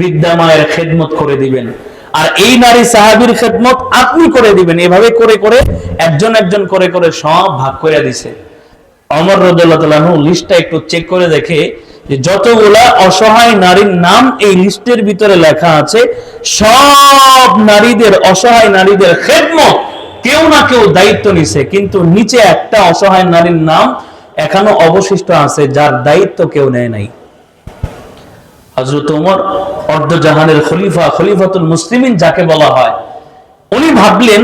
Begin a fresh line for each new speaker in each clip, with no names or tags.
বৃদ্ধা মায়ের খেদমত করে দিবেন, আর এই নারী সাহাবীর খেদমত আপনি করে দিবেন। এভাবে করে করে একজন একজন করে করে সব ভাগ করে দিছে। ওমর রাদিয়াল্লাহু তাআলা লিস্টটা একটু চেক করে দেখে যে যতগুলা অসহায় নারীর নাম এই লিস্টের ভিতরে লেখা আছে, সব নারীদের, অসহায় নারীদের খেদমত কেউ না কেউ দায়িত্ব নিছে, কিন্তু নিচে একটা অসহায় নারীর নাম এখনো অবশিষ্ট আছে যার দায়িত্ব কেউ নেয় নাই। হযরত ওমর অর্ধজাহানের খলিফা, খলিফাতুল মুসলিমিন যাকে বলা হয়, উনি ভাবলেন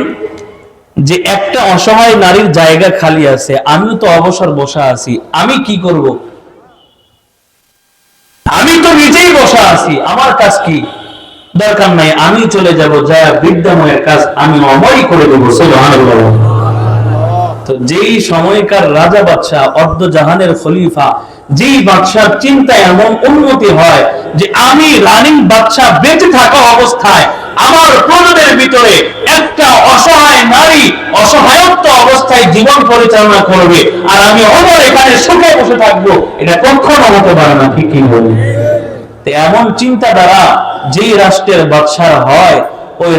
যে একটা অসহায় নারীর জায়গা খালি আছে, আমিও তো অবসর বসা আছি, আমি কি করব? আমি তো নিজেই বসা আছি, আমার কাজ কি? দরকার নাই, আমি চলে যাব, যা বৃদ্ধা মায়ের কাজ আমি ওমরই করে দেব। সুবহানাল্লাহ। তো যেই সময়কার রাজা বাদশাহ, অর্ধজাহানের খলিফা, যেই বাদশার চিন্তায় এমন উন্নতি হয় যে আমি রানিং বাদশাহ বেঁচে থাকা অবস্থায় আমার প্রজনের ভিতরে একটা অসহায় নারী অসহায়ত্ব অবস্থায় জীবন পরিচালনা করবে, আর আমি ওমর এখানে সুখে বসে থাকবো, এটা কখনো হতে পারে না। ঠিক কি বলি? এমন চিন্তা দ্বারা যেই রাষ্ট্রের বাদশাহ হয়, ওই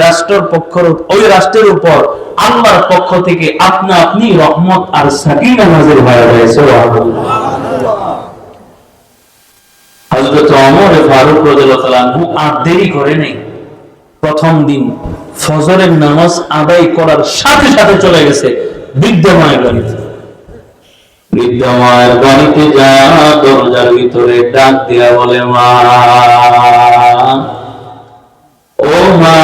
রাষ্ট্রের উপর আল্লাহর পক্ষ থেকে আপনা আপনি রহমত আর সাকিনা নাযিল হয়ে যায়। সুবহানাল্লাহ। হযরত ওমর ফারুক রাদিয়াল্লাহু তাআলা আনহু আর দেরি করে নাই, প্রথম দিন ফজরের নামাজ আদায় করার সাথে সাথে চলে গেছে বৃদ্ধা মায়ের বাড়িতে। বৃদ্ধা মায়ের বাড়িতে যা দরজার ভিতরে ডাক দিয়া বলে, মা, ও মা,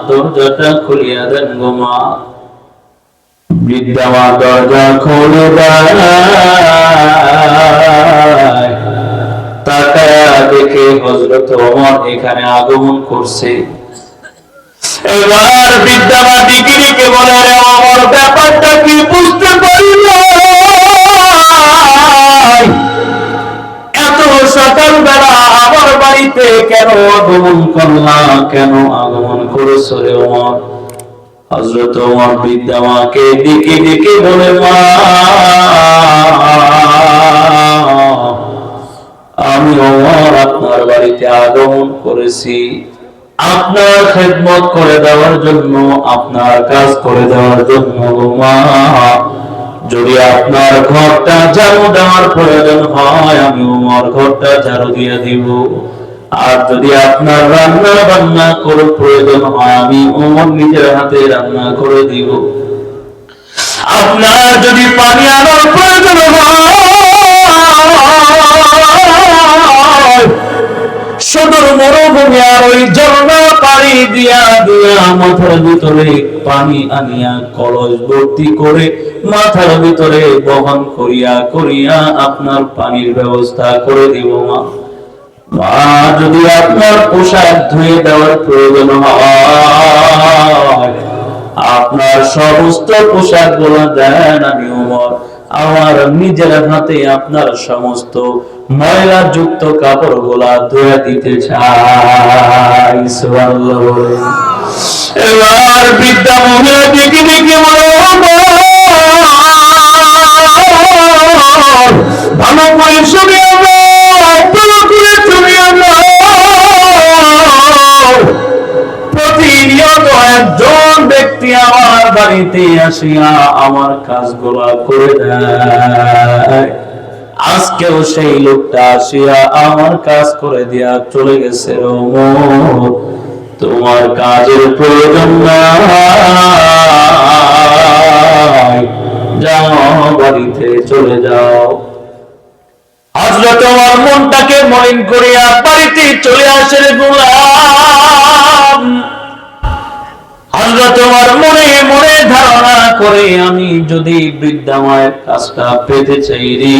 দরজাটা খুলিয়া দেন গো মা। বৃদ্ধা মা দরজা খুলে দেয়, তাকায়া দেখে হযরত ওমর এখানে আগমন করছে। এবার বৃদ্ধা মা দিকে দিকে বলে, রে ওমর, ব্যাপারটা কি বুঝতে পারল? এত সকালবেলা আমার বাড়িতে কেন আগমন করলা? কেন আগমন করেছো রে ওমর? হযরত ওমর বৃদ্ধা মাকে দিকে দিকে বলে, মা, আমি ওমর আপনার বাড়িতে আগমন করেছি আপনার খেদমত করে দেওয়ার জন্য, আপনার কাজ করে দেওয়ার জন্য। মা, যদি আপনার ঘরটা ঝাড়ু দেওয়ার প্রয়োজন হয়, আমি ওমর ঘরটা ঝাড়ু দিয়ে দিব। আর যদি আপনার রান্না বান্না করে প্রয়োজন হয়, আমি ওমর নিজের হাতে রান্না করে দিব। আপনার যদি পানি আনার প্রয়োজন হয়, সুদূর মরুভূমি আর ওই ঝর্ণা পানি দিয়া দিয়া মাথার ভিতরে পানি আনিয়া কলস ভর্তি করে মাথার ভিতরে বহন করিয়া করিয়া আপনার পানির ব্যবস্থা করে দিব। মা, মা, যদি আপনার পোশাক ধুয়ে দেওয়ার প্রয়োজন হয়, আপনার সমস্ত পোশাক গুলো দেন, আমি ওমর আমার নিজের হাতে আপনার সমস্ত ময়লা যুক্ত কাপড় গুলা ধুয়ে দিতে চাই। সুবহানাল্লাহ। এবার বৃদ্ধা মহিলা দিকে দিকে বলে, ভালো করে শুনিয়ে নাও, ভালো করে শুনিয়ে নাও। প্রতিনিয়ত একজন ব্যক্তি আমার বাড়িতে আসিয়া আমার কাজগুলা করে দেয়, আজকেও সেই লোকটা আসিয়া আমার কাজ করে দিয়া চলে গেছে। ওমর, তোমার কাজের প্রয়োজন নাই, যাও বাড়িতে চলে যাও। হযরত ওমর মনটাকে মলিন করিয়া বাড়িতে চলে আসে। গোলাম হযরত ওমর মনে মনে ধারণা করে, আমি যদি বৃদ্ধা মায়ের কাজটা পেতে চাই রে,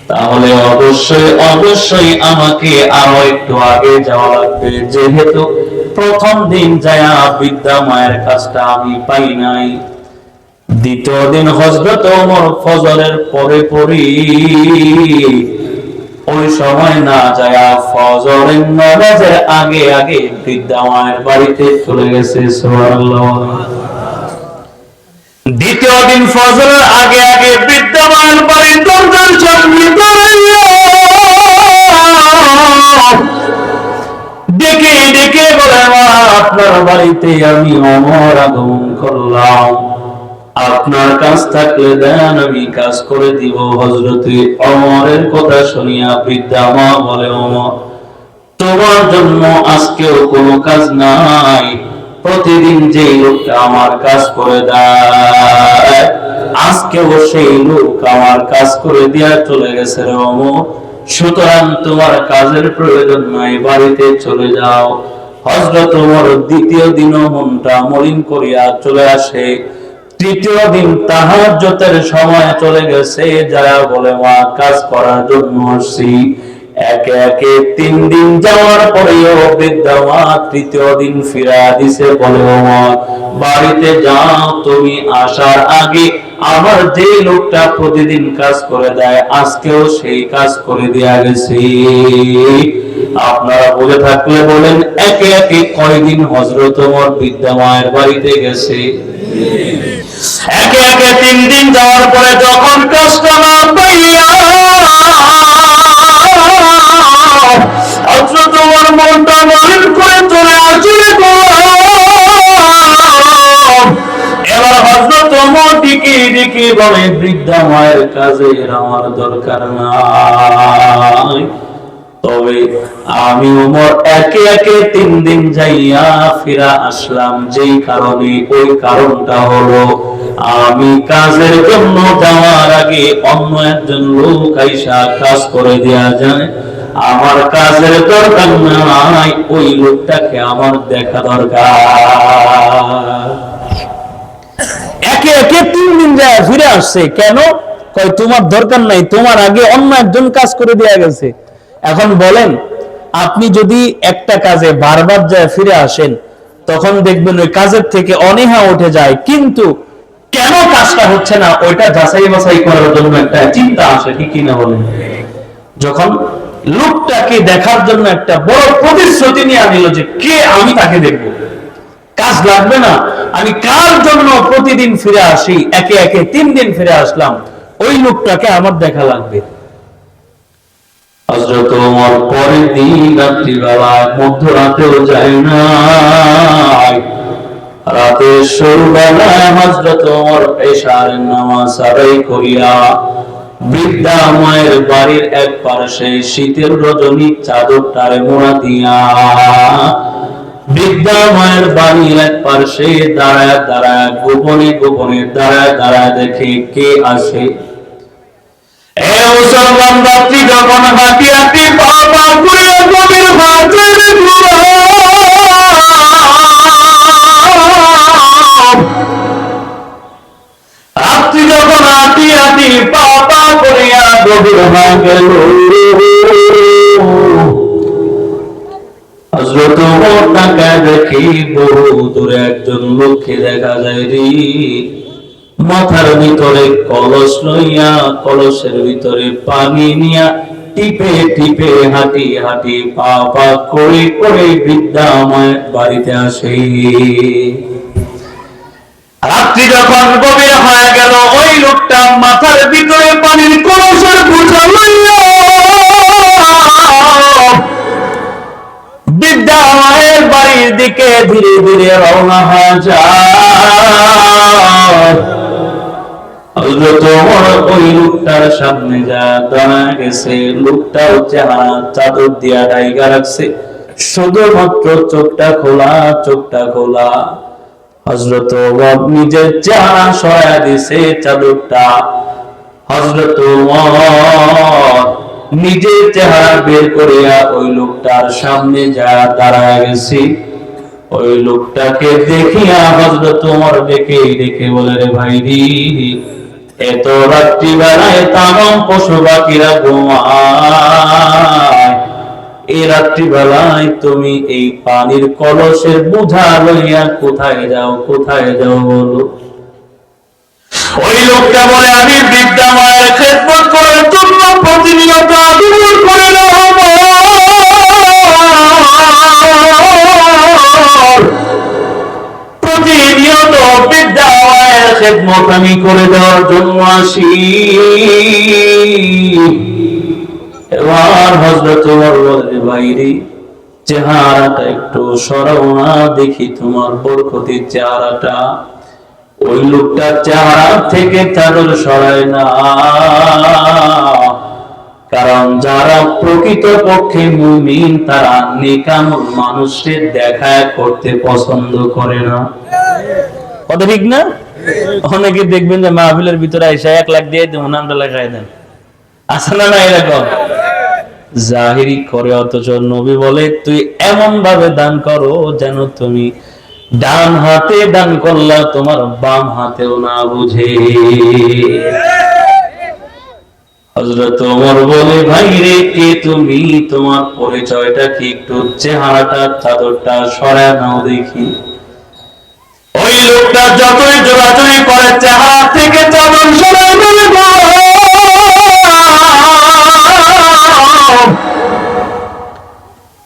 তাহলে অবশ্যই অবশ্যই আমাকে আরো একটু আগে যাওয়া লাগবে, যেহেতু প্রথম দিন যায়া বৃদ্ধা মায়ের কাজটা আমি পাই নাই। দ্বিতীয় দিন হযরত ওমর ফজরের পরে পরে ওই সময় না যায়া ফজরের নামাজের আগে আগে বৃদ্ধা মায়ের বাড়িতে চলে গেছে। সুবহানাল্লাহ। দ্বিতীয় দিন ফজরের আগে আগে বৃদ্ধা মায়ের বাড়ির দরজার সামনে দাঁড়াইয়া ডেকে ডেকে বলে, মা আপনার বাড়িতে আমি ওমর আগমন করলাম, আপনার কাজ থাকলে দেন আমি কাজ করে দিব। হযরতে ওমরের কথা শুনিয়া বৃদ্ধা মা বলে, ওমর তোমার জন্য আজকেও কোনো কাজ নাই, প্রতিদিন যে লোকটা আমার কাজ করে দেয় আজকেও সেই লোক আমার কাজ করে দিয়া চলে গেছে রে ওমর, সুতরাং তোমার কাজের প্রয়োজন নাই, বাড়িতে চলে যাও। হযরত ওমর দ্বিতীয় দিনও মনটা মলিন করিয়া চলে আসে। তৃতীয় দিন তাহাজ্জুদের সময় চলে গেছে, যারা বলে মা কাজ করার জন্য আসছি। একে একে 3 দিন যাওয়ার পরেও বৃদ্ধা মা তৃতীয় দিন ফিরা দিছে, বলে ওমর বাড়িতে যাও, তুমি আসার আগে আমার যে লোকটা প্রতিদিন কাজ করে দেয় আজকেও সেই কাজ করে দেয়া গেছে। আপনারা বলে থাকলে বলেন একে একে কয়দিন হযরত ওমর বৃদ্ধা মায়ের বাড়িতে গেছে? একে একে 3 দিন যাওয়ার পরে যখন কাজটা না পাইয়া হযরত ওমর মনটা মলিন করে চলে আসলে এবার হযরত ওমর দিকে দিকে বলে, বৃদ্ধা মায়ের কাজের আমার দরকার নাই, তবে আমি ওমর একে একে 3 দিন যাইয়া ফিরা আসলাম যেই কারণে, ওই কারণটা হলো আমি কাজের জন্য যাওয়ার আগে অন্য একজন লোক আইসা কাজ করে দেয়া যায়, আমার কাজের দরকার নাই, ওই লোকটাকে আমার দেখা দরকার। একে একে 3 দিন যায় ফিরে আসছে, কেন? কয় তোমার দরকার নাই, তোমার আগে অন্য একজন কাজ করে দেয়া গেছে। এখন বলেন আপনি যদি একটা কাজে বারবার যায় ফিরে আসেন তখন দেখবেন ওই কাজের থেকে অনীহা উঠে যায়, কিন্তু কেন কাজটা হচ্ছে না ওইটা যাচাই বাছাই করার জন্য একটা চিন্তা আসে, ঠিক কিনা বলেন? যখন লোকটাকে দেখার জন্য একটা বড় প্রতিশ্রুতি নিয়ে আনিল যে কে আমি তাকে দেখবো, কাজ লাগবে না, আমি কার জন্য প্রতিদিন ফিরে আসি, একে একে 3 দিন ফিরে আসলাম, ওই লোকটাকে আমার দেখা লাগবে। হযরত ওমর পরের দিন রাত্রিবেলা মধ্যরাতেও যায় না, রাতের শুরুবেলায় হযরত ওমর এশার নামাজ আদায় করিয়া বৃদ্ধা মায়ের বাড়ির এক পাশে শীতের রজনী চাদরটারে মোড়া দিয়া বৃদ্ধা মায়ের বাড়ির এক পাশে দাঁড়ায় দাঁড়ায় গোপনে গোপনে দাঁড়ায় দাঁড়ায় দেখে কে আসে। মুসলমান রাত্রি যখন হাঁটি হাঁটি পা পা করে গভীর ভাতের রাত্রি যখন হাঁটি হাঁটি পা পা করিয়া গভীর ভাগ গেল, হযরত ওমর তাকায় দেখি বহু দূরে একজন লোককে দেখা যায় রে, মাথার ভিতরে কলস লইয়া কলসের ভিতরে পানি নিয়া টিপে টিপে হাঁটি হাঁটি পা পা করে করে বৃদ্ধা মায়ের বাড়িতে আসে। রাত্রি যখন গভীর হয়ে গেল ওই লোকটা মাথার ভিতরে পানির কলসের বোঝা লইয়া বৃদ্ধা মায়ের বাড়ির দিকে ধীরে ধীরে রওনা হয়ে যায়। হযরত ওমর ওই লোকটার সামনে যা দাঁড়া গেছে, লোকটাও চেহারা চাদর দিয়া ঢাইকা রাখছে, শুধুমাত্র চোখটা খোলা, চোখটা খোলা। হযরত ওমর নিজের চেহারা সরায়া দিছে চাদরটা, হযরত ওমর নিজের চেহারা বের করিয়া ওই লোকটার সামনে যা দাঁড়ায় গেছে। ওই লোকটাকে দেখিয়া হযরত ওমর ডেকে ডেকে বলে, রে ভাই রে, এত রাত্রি বেলায় তামাম পশু পাখিরা ঘুমায়, এই রাত্রি বেলায় তুমি এই পানির কলসের বোঝা লইয়া কোথায় যাও, কোথায় যাও বলো? ওই লোকটা বলে, আমি বৃদ্ধা মায়ের খেদমত করার জন্য প্রতিনিয়ত আদর করে প্রতিনিয়ত বৃদ্ধা মায়ের খেদমত আমি করে দেওয়ার জন্য আসি। এবার হযরত ওমর বলে, ভাই রে, চেহারাটা একটু সরাও না দেখি তোমার বরকতির চেহারাটা। ওই লোকটা চেহারা থেকে চাদর সরায় না, কারণ যারা প্রকৃত পক্ষে মুমিন তারা নেকামল মানুষের দেখা করতে পছন্দ করে না। কথা ঠিক না? অনেকে দেখবেন যে মাহফিলের ভিতরে এসে 1 লাখ দিয়ে দেন, নামটা লেখায় দেন, আছে না? না এরকম জাহিরি করে, অথচ নবী বলে তুই এমন ভাবে দান করো যেন তুমি ডান হাতে দান করলা, তোমার বাম হাতেও না বুঝে। হযরত ওমর বলে ভাই রে কে তুমি, তোমার পরিচয়টা কি, একটু চেহারাটা চাদরটা সরায় নাও দেখি। ওই লোকটা যতই জোরাজুরি করে চেহারা থেকে চাদর সরায় নেবে গো।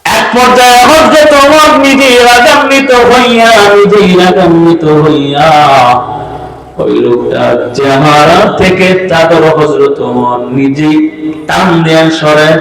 এক পর্যায়ে হযরত ওমর নিজেই রাগান্বিত হইয়া ওই লোকটার চেহারা থেকে চাদর হযরত ওমর নিজেই টান দিয়ে সরায়